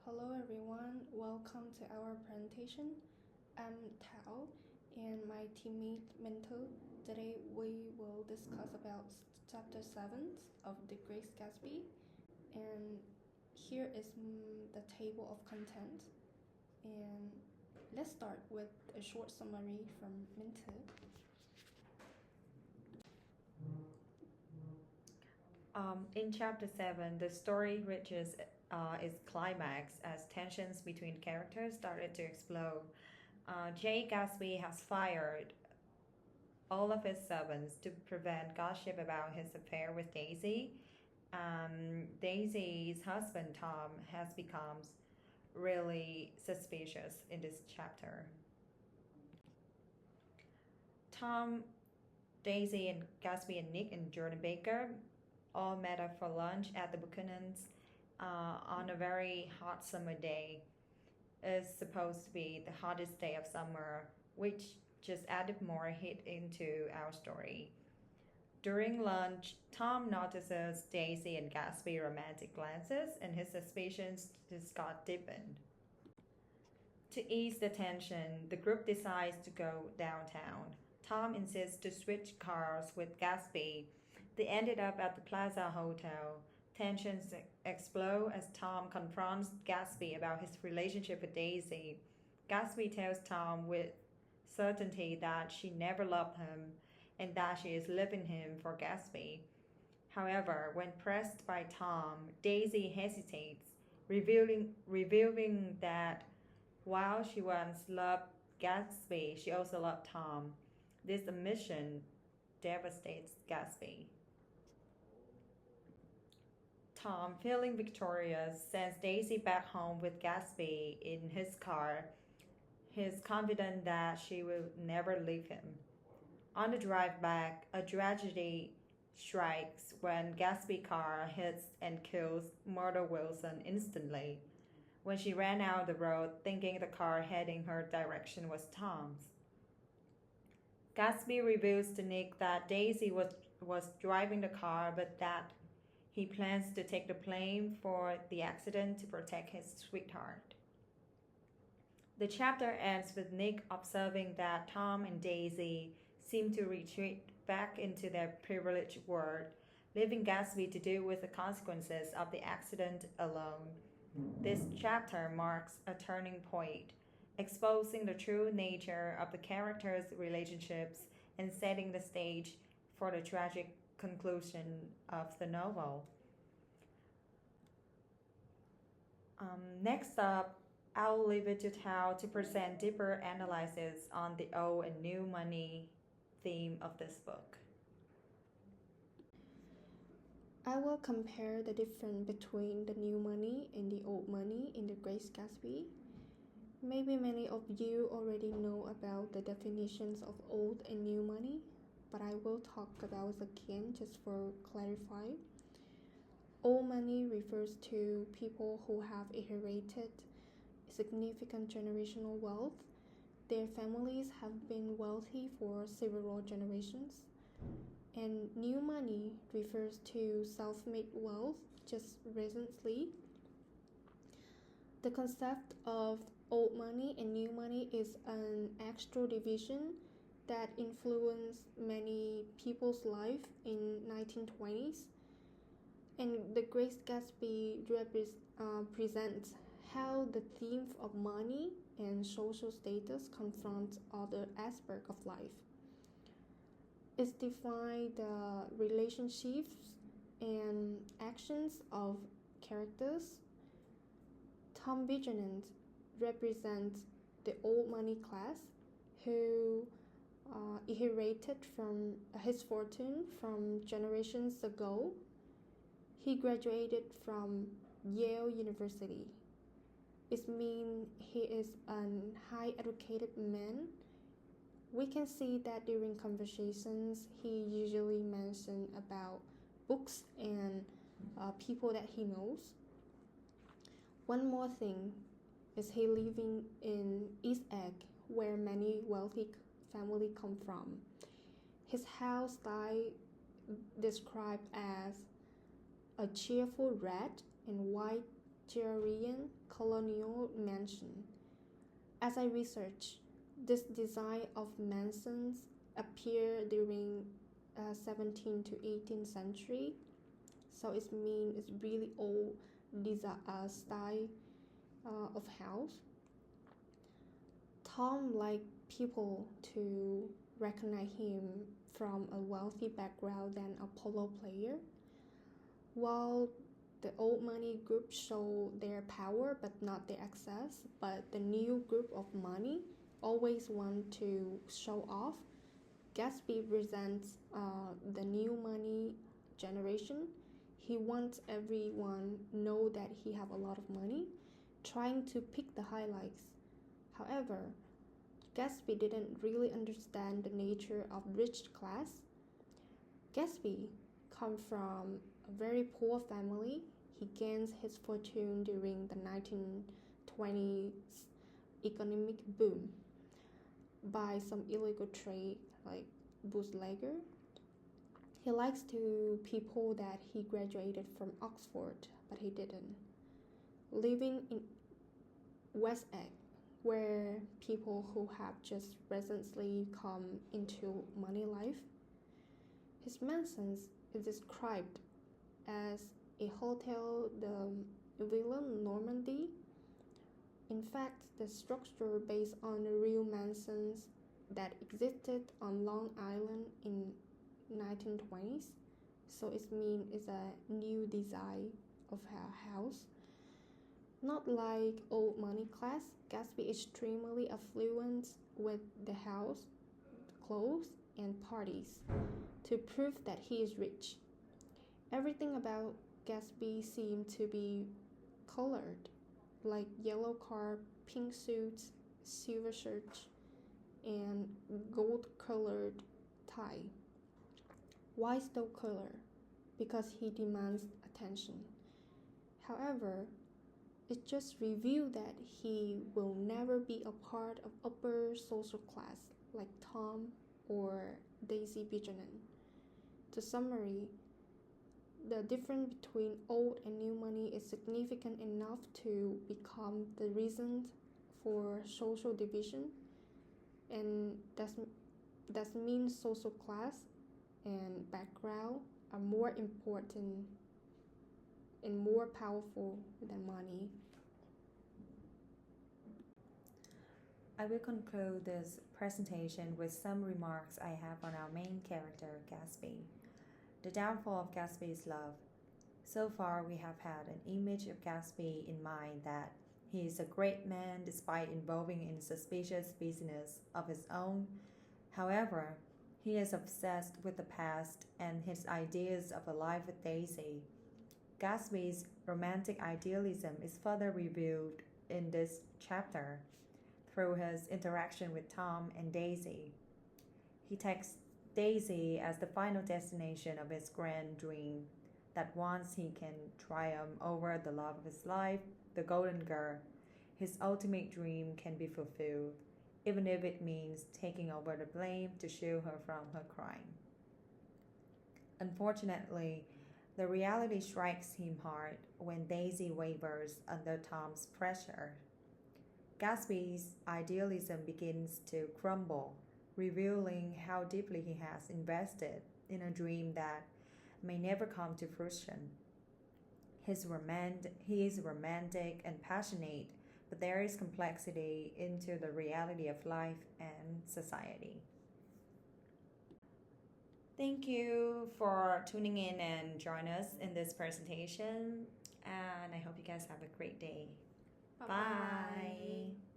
Hello everyone, welcome to our presentation. I'm Tao and my teammate Minto. Today we will discuss about chapter 7 of The Great Gatsby, and here is the table of content. And let's start with a short summary from Minto. In chapter 7, the story reaches its climax as tensions between characters started to explode. Jay Gatsby has fired all of his servants to prevent gossip about his affair with Daisy. Daisy's husband, Tom, has become really suspicious in this chapter. Tom, Daisy, and Gatsby, and Nick, and Jordan Baker all met up for lunch at the Buchanan's on a very hot summer day. It's supposed to be the hottest day of summer, which just added more heat into our story. During lunch, Tom notices Daisy and Gatsby romantic glances, and his suspicions just got deepened. To ease the tension, the group decides to go downtown. Tom insists to switch cars with Gatsby. They ended up at the Plaza Hotel. Tensions explode as Tom confronts Gatsby about his relationship with Daisy. Gatsby tells Tom with certainty that she never loved him and that she is leaving him for Gatsby. However, when pressed by Tom, Daisy hesitates, revealing that while she once loved Gatsby, she also loved Tom. This admission devastates Gatsby. Tom, feeling victorious, sends Daisy back home with Gatsby in his car. He is confident that she will never leave him. On the drive back, a tragedy strikes when Gatsby's car hits and kills Myrtle Wilson instantly. When she ran out the road, thinking the car heading her direction was Tom's. Gatsby reveals to Nick that Daisy was driving the car, but that he plans to take the blame for the accident to protect his sweetheart. The chapter ends with Nick observing that Tom and Daisy seem to retreat back into their privileged world, leaving Gatsby to deal with the consequences of the accident alone. This chapter marks a turning point, exposing the true nature of the characters' relationships and setting the stage for the tragic conclusion of the novel. Next up, I'll leave it to Tao to present deeper analysis on the old and new money theme of this book. I will compare the difference between the new money and the old money in The Great Gatsby. Maybe many of you already know about the definitions of old and new money, but I will talk about it again just for clarify. Old money refers to people who have inherited significant generational wealth. Their families have been wealthy for several generations. And new money refers to self-made wealth just recently. The concept of old money and new money is an extra division that influenced many people's life in 1920s. And The Great Gatsby presents how the theme of money and social status confronts other aspects of life. It defines the relationships and actions of characters. Tom Buchanan represents the old money class who inherited from his fortune from generations ago. He graduated from Yale University. It means he is a high educated man. We can see that during conversations he usually mentions about books and people that he knows. One more thing is he living in East Egg, where many wealthy families come from. His house style described as a cheerful red and white Georgian colonial mansion. As I research, this design of mansions appeared during 17th to 18th century, so it means it's really old style of house. Tom liked people to recognize him from a wealthy background than a polo player, while the old money group show their power but not their access. But the new group of money always want to show off. Gatsby presents the new money generation. He wants everyone know that he have a lot of money, trying to pick the highlights. However, Gatsby didn't really understand the nature of rich class. Gatsby come from a very poor family. He gains his fortune during the 1920s economic boom by some illegal trade like bootlegger. He likes to people that he graduated from Oxford, but he didn't. Living in West Egg, where people who have just recently come into money life. His mansion is described as a hotel de Villa Normandy. In fact, the structure based on the real mansions that existed on Long Island in 1920s. So it means it's a new design of a house. Not like old money class, Gatsby is extremely affluent with the house, clothes, and parties to prove that he is rich. Everything about Gatsby seemed to be colored, like yellow car, pink suits, silver shirt, and gold colored tie. Why so color? Because he demands attention. However, it just revealed that he will never be a part of upper social class like Tom or Daisy Buchanan. To summary, the difference between old and new money is significant enough to become the reason for social division, and that means social class and background are more important and more powerful than money. I will conclude this presentation with some remarks I have on our main character, Gatsby. The downfall of Gatsby's love. So far, we have had an image of Gatsby in mind that he is a great man despite involving in suspicious business of his own. However, he is obsessed with the past and his ideas of a life with Daisy. Gatsby's romantic idealism is further revealed in this chapter through his interaction with Tom and Daisy. He takes Daisy as the final destination of his grand dream, that once he can triumph over the love of his life, the golden girl, his ultimate dream can be fulfilled, even if it means taking over the blame to shield her from her crime. Unfortunately, the reality strikes him hard when Daisy wavers under Tom's pressure. Gatsby's idealism begins to crumble, revealing how deeply he has invested in a dream that may never come to fruition. He is romantic and passionate, but there is complexity into the reality of life and society. Thank you for tuning in and join us in this presentation, and I hope you guys have a great day. Bye Bye.